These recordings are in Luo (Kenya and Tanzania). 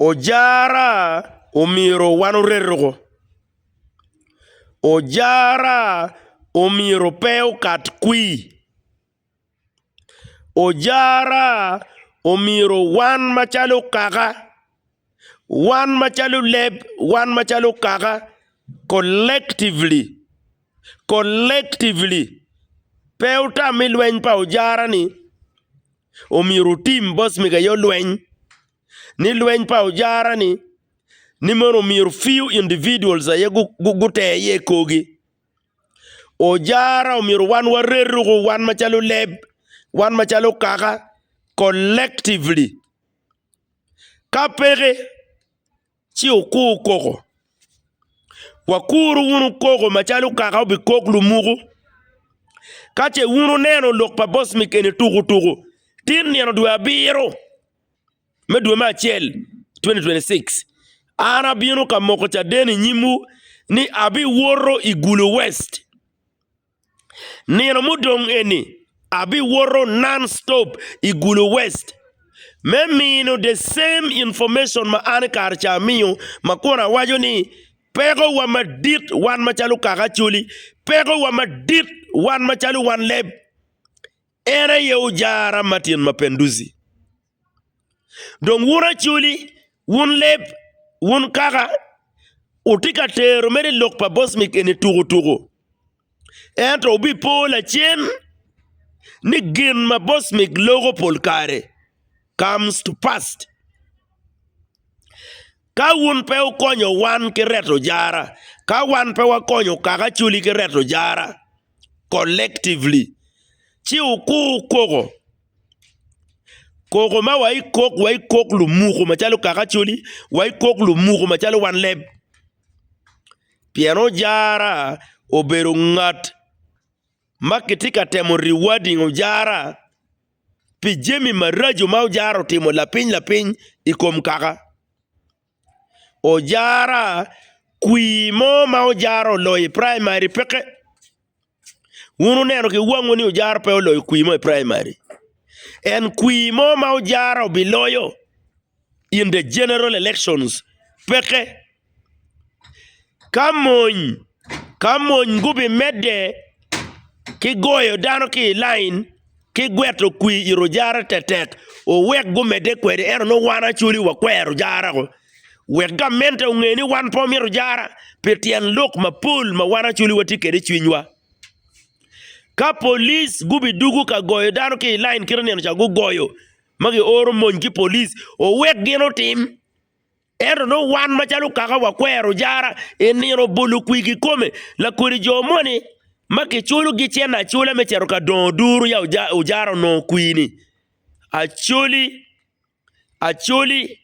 Ojara omiro wanorergo. Ojara omiro peo kat kui. Ojara omiro wan machalo kaka. Wan machalo leb, wan machalo kaka. Collectively. Peo ta milweny pa ojara ni. Omiro tim boss miga yo lweny. Ni lweny pa ojara ni. Ni mono omiro few individuals aye gute ye kogi. Ojara omiro wan warerugo, wan machalo leb, wan machalo kaka. Collectively. Kapere. Chi oku koko. Wakuru unu koko machalo kaka obi kok lumugu. Kache unu neno lok pa boss mikene tugu. Tin neno dwe abiro. Me dwe machiel 2026. Ana bino ka moko cha deni nyimu ni abi woro Igulu West. Neno mudong eni. Abi woro non-stop Igulu West. Me mino the same information ma ane karcha miyo makona wajo ni pego wa madit wan machalo kaka chuli. Pego wa madit wan machalo wan leb. Ere ye ojara matin mapenduzi. Don wuna chuli, wun leb, wun kaka, utika tero meri lokpa bosmik eni tugu. Ento ubi po la chen, ni gin ma bosmik logo polkare, comes to pass. Ka wun pe ukonyo wan ke reto jara, ka wan pe wakonyo kaka chuli ke reto jara, collectively. Chi uku kogo. Kogo ma wai kok lumugo machalo kaka chuli, wai kok lumugo machalo wan leb. Piano jara obero ngat makitika temo rewarding ojara. Pijemi marajo ma ojara timo lapiny ikom kaka. Ojara kuimo ma ojara loyi primary peke. Unu neno ki wango ni ojara pe loyi kuimo e primary. En kuimo ma ojara biloyo in the general elections peke. Kamony gubi mede ki goyo dano ki line ki gweto kui iro jara tetek o wek gu mede kwede ero no wana chuli wa kwero jara go wek gamente ungeni wan po miro jara petien lok ma pool ma wana chuli wati kede chwinywa. Ka police gubi dugu ka goyo dano ki line kirani cha gu goyo magi oro monki police o wek gino tim ero no wan machalo kaka wa kwero jara eniro bulu kwigi kome la kuri jomoni maki chulu gichena chula mechero ka don duru ya ujara no kwini achuli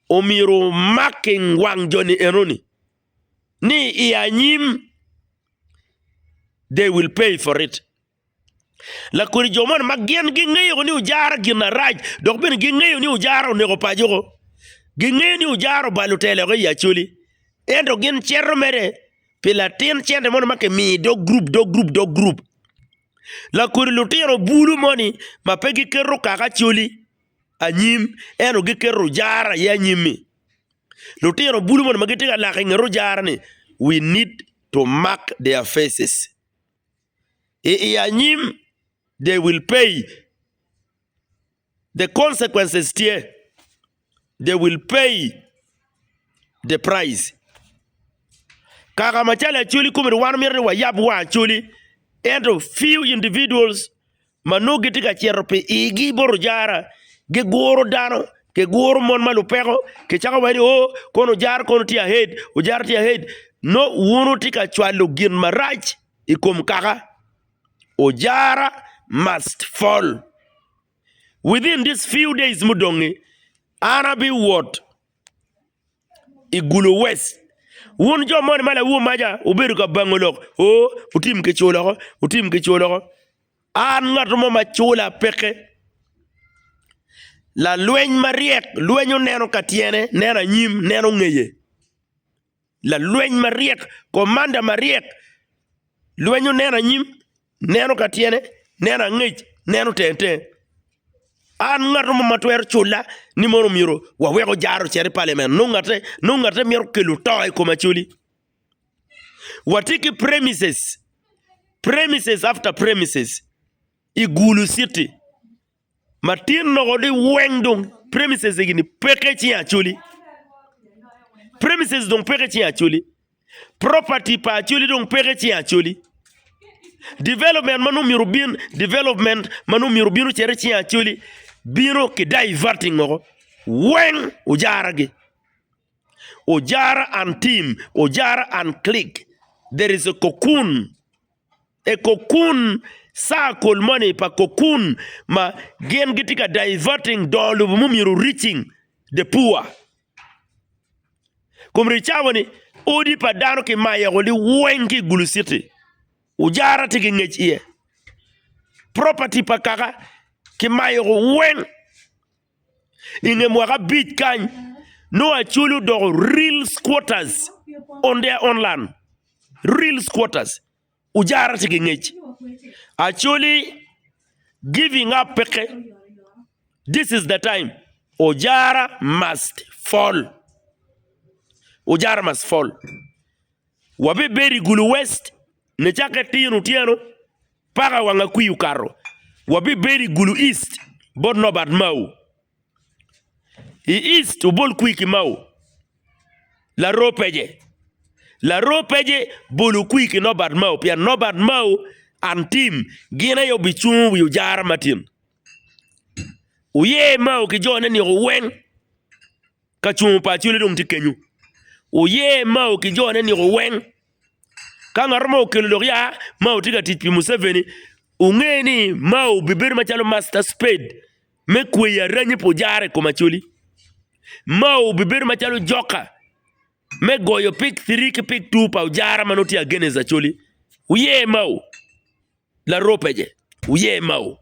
omiro making wang joni enoni ni ianyim they will pay for it. La kuri jomoni magien gingeyo ni ujara gina raj dok ben gingeyo ni ujara nego pajogo gingeyo ni ujara balutele go ya chuli endo gin cherro mere pilatin chende mono make mi do group la kuri lutiro bulu moni mapegi kerro kaka chuli anyim eno gi kerro jara ya nyimi lutiro bulu moni magitiga la ngero jara ni we need to mark their faces anyim they will pay the consequences here. They will pay the price. Kaka machala chuli kumiri wan mirni wa yabu wa chuli. Endo few individuals manu gitika cherope igi boro jara ge goro dano ke goro mon malupego ke chaka wani kono jar kono tia head o jar tia head no wunu tika chwalo gin maraj ikom kaka ojara must fall within these few days mudongi anabi what Igulu West wun jo mon mala wu maja uberu ka bangolok utim ke cholo an ngatu mo ma chula peke la lweny mariek lwenyo neno katiene neno nyim neno ngeye la lweny mariek komanda mariek lwenyo neno nyim neno katiene neno ngej neno tente an ngato matwer chula ni moro miro wa wego jaro chere parliament no ngate miro kelu toy ko machuli watiki premises after premises igulu city matin no godi wengdong premises igini pekechi achuli premises dong pekechi achuli property pa achuli dong pekechi achuli development manu mirubin chere chi achuli biro ki diverting ngo when ujara and team ujara and click there is a cocoon circle money pa cocoon ma gen gitika diverting dolu mumiru reaching the poor kumrichawani odi pa dano ki maya goli wenki gulu city ujara tiki ngechie property pa kaka ki maya go wen inge mwaka beat kany no achulu do real squatters on their own land real squatters ujara tiki ngechi actually giving up peke. This is the time ujara must fall. Ujara must fall. Wabe beri gulu west nechake tiano para wanga kuyu karo. Wabe beri gulu east bod no bad mau. East ubol kuiki mau. La ropeje bolu kuiki no bad mau. Pia no bad mau and team gina yo bichun wi ujara matin. Uye mau ki jone ni wen kachun pa chule dum tikenyu. Uye mau ki jone ni wen kanga mo keloria mau tika tipi Museveni ungeni mau bibiri machalo master spade me kweya renye pojare ko machuli mau bibiri machalo joka me goyo pick 3 ki pick 2 pa ujara manoti ageneza chuli uye mau la ropeje uye mau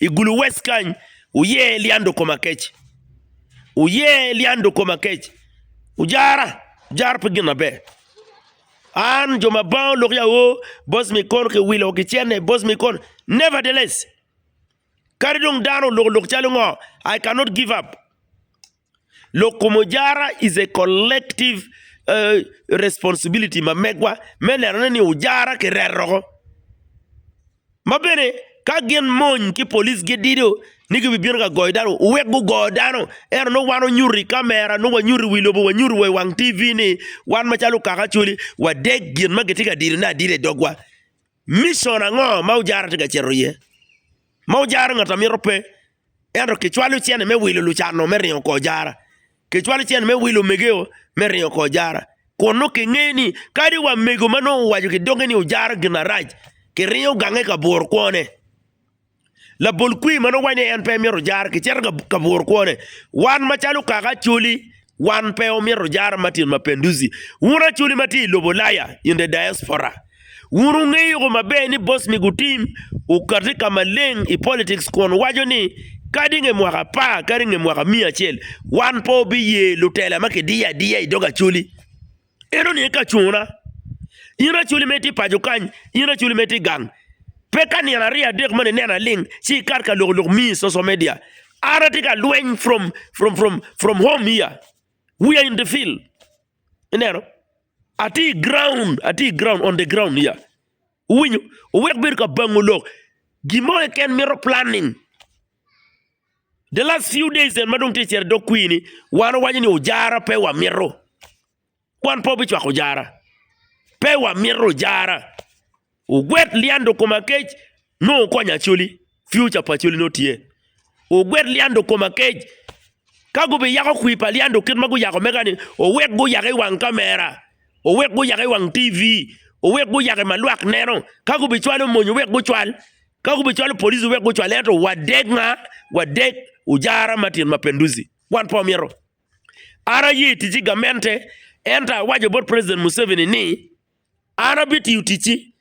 igulu west kany uye liando komakechi ujara pigina be an joma ban loria o boss mi kon ke wilo ke tiene boss mi kon nevertheless carry dong dano lok chalungo I cannot give up. Lokomojara is a collective responsibility mamegwa menere ni ujara ke rero mabene ka gen mon ki police ge dido nigi bibir ga goidano uwegu godano no wano nyuri kamera no wanyuri wilobo wanyuri we wang TV ni wan machalu kaka chuli wa deg gen magetika dire na dire dogwa mission ngo maujara tiga cheroye maujara ngata mirope ke chwalu chiene me wilo luchano merio ko jara ke chwalu chiene me wilo megeo merio ko jara kono ke ngeni kadi wa mego mano waju ke dongeni ujara gina raj ke rio gange ka bor kone la bolkui mano wanye en pe miro jar ke cherga ka bor kone wan machalu kaka chuli wan pe o miro jar matin mapenduzi una chuli mati lobolaya in the diaspora uru ngeyo ko mabeni boss migutim ukatika maleng I politics kon wajoni kadinge mwaka pa kadinge mwaka mia chel wan po biye lutela make dia idoga chuli ero ni ka chuna ina chuli meti pajukany ina chuli meti gang peka ni anaria dek mane nena ling si karka log mi social media aratika lwen from home here we are in the field enero ati ground on the ground here winyu work bir ka bangulo gimo ken miro planning the last few days and madong teacher do queen wano wanyini ujara pe wa miro wan po bichwa kujara pe wa miro jara ugwet liando komakej no konya chuli future pa chuli no tie ugwet liando komakej kago be yako kuipa liando kitmago yako megani owek go yake wang kamera owek go yake wang TV owek go yake maluak nero kago be chwalo monyo wek go chwal kago be chwalo police wek go chwal eto wadek ujara matin mapenduzi wan po miro ara yiti jigamente enta waje bot president Museveni ni ara biti utichi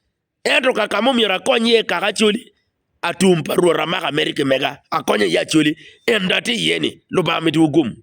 ento kakamo mira konye kakachuli atumpa ruora maka Amerika mega akonye ya chuli endati yeni lobamiti ugum